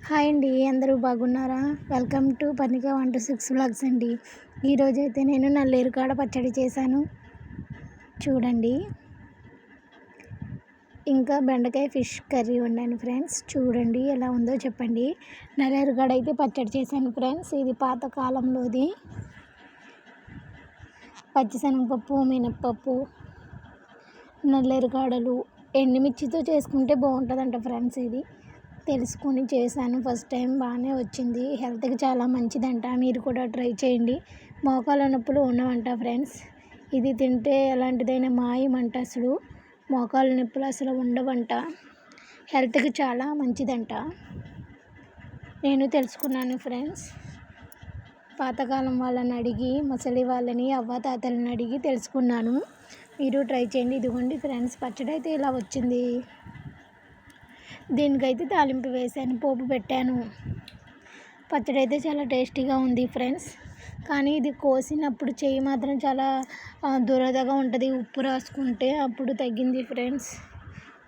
Hi అండి, అందరూ బాగున్నారా? వెల్కమ్ టు పర్ణిక 126 వ్లాగ్స్ అండి. ఈరోజైతే నేను నల్లేరుకాడ పచ్చడి చేశాను చూడండి. ఇంకా బెండకాయ ఫిష్ కర్రీ వండాను ఫ్రెండ్స్. చూడండి ఎలా ఉందో చెప్పండి. నల్లేరుకాడ అయితే పచ్చడి చేశాను ఫ్రెండ్స్. ఇది పాతకాలంలోది పచ్చిశనగపప్పు, మినప్పప్పు, నల్లేరుకాడలు, ఎండుమిర్చితో చేసుకుంటే బాగుంటుందంట ఫ్రెండ్స్. ఇది తెలుసుకొని చేశాను ఫస్ట్ టైం, బాగానే వచ్చింది. హెల్త్కి చాలా మంచిదంట, మీరు కూడా ట్రై చేయండి. మోకాళ్ళ నొప్పులు ఉండవంట ఫ్రెండ్స్. ఇది తింటే ఎలాంటిదైనా మాయమంట, అసలు మోకాళ్ళ నొప్పులు అసలు ఉండవంట. హెల్త్కి చాలా మంచిదంట, నేను తెలుసుకున్నాను ఫ్రెండ్స్. పాతకాలం వాళ్ళని అడిగి, ముసలి వాళ్ళని, అవ్వాతాతలని అడిగి తెలుసుకున్నాను. మీరు ట్రై చేయండి. ఇదిగోండి ఫ్రెండ్స్, పచ్చడి అయితే ఇలా వచ్చింది. దీనికైతే తాలింపు వేసాను, పోపు పెట్టాను. పచ్చడి అయితే చాలా టేస్టీగా ఉంది ఫ్రెండ్స్. కానీ ఇది కోసినప్పుడు చెయ్యి మాత్రం చాలా దురదగా ఉంటుంది. ఉప్పు రాసుకుంటే అప్పుడు తగ్గింది ఫ్రెండ్స్.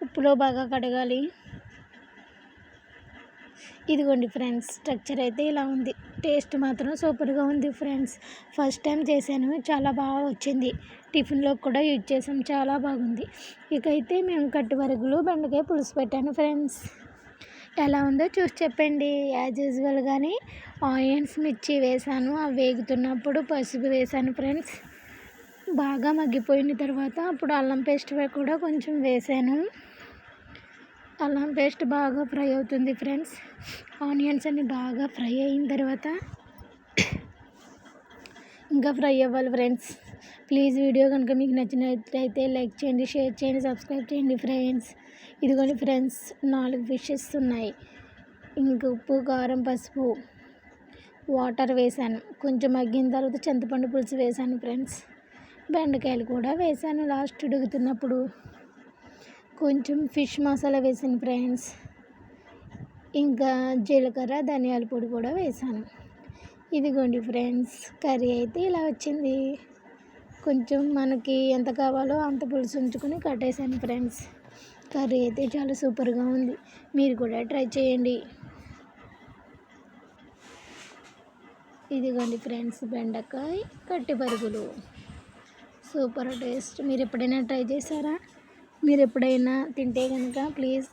ఉప్పులో బాగా కడగాలి. ఇదిగోండి ఫ్రెండ్స్, స్ట్రక్చర్ అయితే ఇలా ఉంది. టేస్ట్ మాత్రం సూపర్గా ఉంది ఫ్రెండ్స్. ఫస్ట్ టైం చేశాను, చాలా బాగా వచ్చింది. టిఫిన్లో కూడా యూజ్ చేసాం, చాలా బాగుంది. ఇకైతే మేము కట్టువరగులు బెండకాయ పులుసు పెట్టాను ఫ్రెండ్స్. ఎలా ఉందో చూసి చెప్పండి. యాజ్ యూజువల్గానే ఆనియన్స్, మిర్చి వేసాను. అవి వేగుతున్నప్పుడు పసుపు వేసాను ఫ్రెండ్స్. బాగా మగ్గిపోయిన తర్వాత అప్పుడు అల్లం పేస్ట్ కూడా కొంచెం వేసాను. అల్లం పేస్ట్ బాగా ఫ్రై అవుతుంది ఫ్రెండ్స్. ఆనియన్స్ అన్ని బాగా ఫ్రై అయిన తర్వాత ఇంకా ఫ్రై అవ్వాలి ఫ్రెండ్స్. ప్లీజ్ వీడియో కనుక మీకు నచ్చినట్లయితే లైక్ చేయండి, షేర్ చేయండి, సబ్స్క్రైబ్ చేయండి ఫ్రెండ్స్. ఇదిగోండి ఫ్రెండ్స్, 4 ఫిషెస్ ఉన్నాయి. ఇంకా ఉప్పు, కారం, పసుపు, వాటర్ వేసాను. కొంచెం మగ్గిన తర్వాత చింతపండు పులుసు వేసాను ఫ్రెండ్స్. బెండకాయలు కూడా వేసాను లాస్ట్ ఉడుకుతున్నప్పుడు. కొంచెం ఫిష్ మసాలా వేసాను ఫ్రెండ్స్. ఇంకా జీలకర్ర, ధనియాల పొడి కూడా వేసాను. ఇదిగోండి ఫ్రెండ్స్, కర్రీ అయితే ఇలా వచ్చింది. కొంచెం మనకి ఎంత కావాలో అంత పులుసు ఉంచుకొని కట్టేసాను ఫ్రెండ్స్. కర్రీ అయితే చాలా సూపర్గా ఉంది, మీరు కూడా ట్రై చేయండి. ఇదిగోండి ఫ్రెండ్స్, బెండకాయ కట్టి పరుగులు సూపర్ టేస్ట్. మీరు ఎప్పుడైనా ట్రై చేశారా? మీరు ఎప్పుడైనా తింటే కనుక ప్లీజ్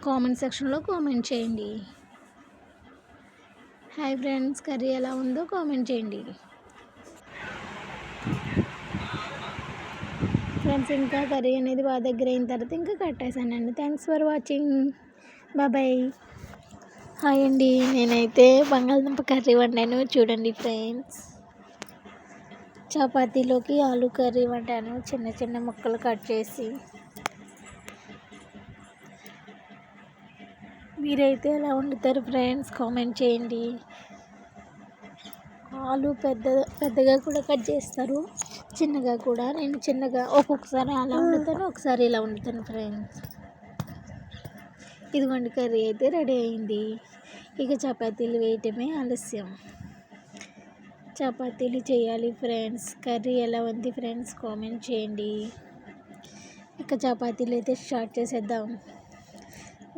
కామెంట్ సెక్షన్లో కామెంట్ చేయండి. హాయ్ ఫ్రెండ్స్, కర్రీ ఎలా ఉందో కామెంట్ చేయండి ఫ్రెండ్స్. ఇంకా కర్రీ అనేది బాగా దగ్గర అయిన తర్వాత ఇంకా కట్టేసానండి. Thanks for watching, bye. Hi అండి, నేనైతే బంగాళదుంప కర్రీ వండాను చూడండి ఫ్రెండ్స్. చపాతీలోకి ఆలు కర్రీ వండాను, చిన్న చిన్న ముక్కలు కట్ చేసి. మీరైతే ఎలా వండుతారు ఫ్రెండ్స్? కామెంట్ చేయండి. ఆలు పెద్దగా కూడా కట్ చేస్తారు, చిన్నగా కూడా. నేను చిన్నగా ఒక్కొక్కసారి అలా వండుతాను, ఒకసారి ఇలా వండుతాను ఫ్రెండ్స్. ఇదిగోండి, కర్రీ అయితే రెడీ అయింది. ఇక చపాతీలు వేయటమే ఆలస్యం. చపాతీలు చేయాలి ఫ్రెండ్స్. కర్రీ ఎలా ఉంది ఫ్రెండ్స్? కామెంట్ చేయండి. ఇక చపాతీలు అయితే స్టార్ట్ చేసేద్దాం.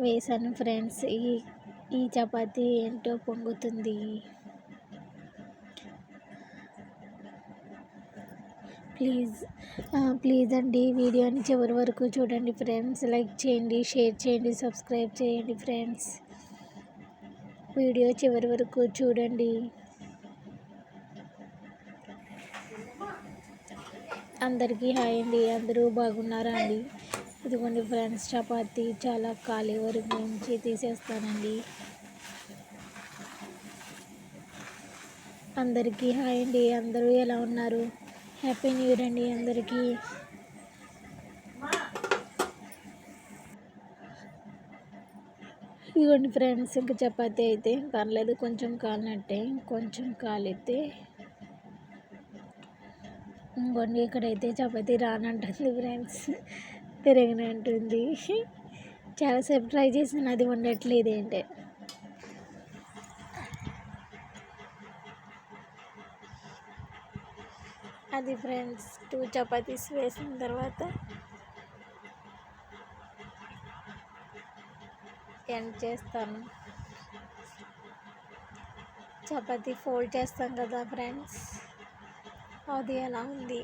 వేసాను ఫ్రెండ్స్. ఈ చపాతీ ఏంటో పొంగుతుంది. ప్లీజ్ అండి, వీడియోని చివరి వరకు చూడండి ఫ్రెండ్స్. లైక్ చేయండి, షేర్ చేయండి, సబ్స్క్రైబ్ చేయండి ఫ్రెండ్స్. వీడియో చివరి వరకు చూడండి. అందరికీ హాయ్ అండి, అందరూ బాగున్నారా అండి? ఇదిగోండి ఫ్రెండ్స్, చపాతీ చాలా ఖాళీ వరకు నుంచి తీసేస్తానండి. అందరికీ హాయ్ అండి, అందరూ ఎలా ఉన్నారు? హ్యాపీ న్యూ ఇయర్ అండి అందరికీ. ఇదిగోండి ఫ్రెండ్స్, ఇంకా చపాతీ అయితే పర్లేదు, కొంచెం కాలినట్టే. కొంచెం కాలితే ఇంకోండి, ఇక్కడైతే చపాతీ రానంటుంది ఫ్రెండ్స్, తిరగనంటుంది. చాలాసేపు ట్రై చేశాను, అది వండట్లేదు ఏంటి. అది ఫ్రెండ్స్, 2 చపాతీస్ వేసిన తర్వాత ఎండ్ చేస్తాను. చపాతీ ఫోల్డ్ చేస్తాం కదా ఫ్రెండ్స్, అది ఎలా ఉంది.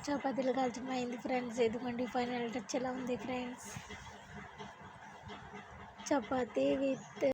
చపాతీలు కాల్చిపోయింది ఫ్రెండ్స్. ఇదిగోండి ఫైనల్ టచ్ ఎలా ఉంది ఫ్రెండ్స్. చపాతీ విత్